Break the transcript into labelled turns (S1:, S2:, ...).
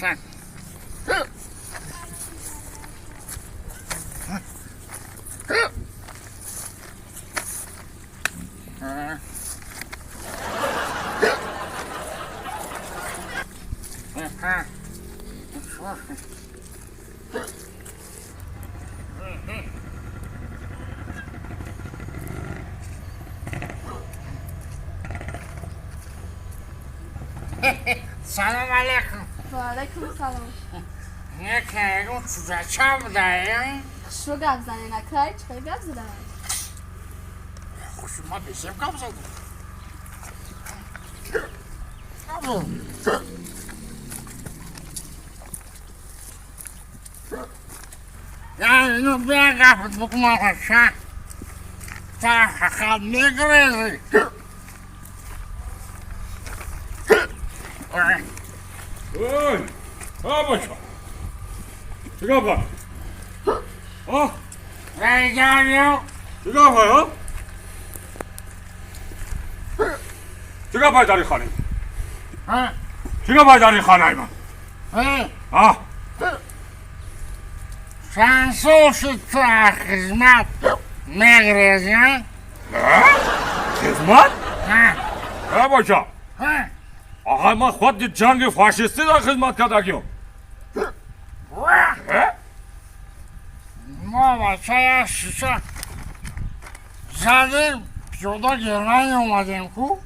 S1: سلام علیکم.
S2: و علیکم سلام.
S1: یکی اون چوزه چه بودایی؟
S2: شو گپ زنی نکرای چه گپ زدن؟
S1: خوشو ما بشیم گپ زدن. یعنی اینو بیا گفت بکن آقا چه تا حقیقت میگریزی.
S3: اوی باشا چیکار کنی؟
S1: ریگریو
S3: چیکار کنی؟ چیکار پای داری خانه؟ چیکار پای داری خانه من؟
S1: شانسوشی تو خدمت میگریزی ها؟
S3: خدمت؟ باشا آقا من خود جنگ فاشیستی در خدمت کردگیم.
S1: ما بچه شیشه زدیم پیودا گرمانی اومدیم کو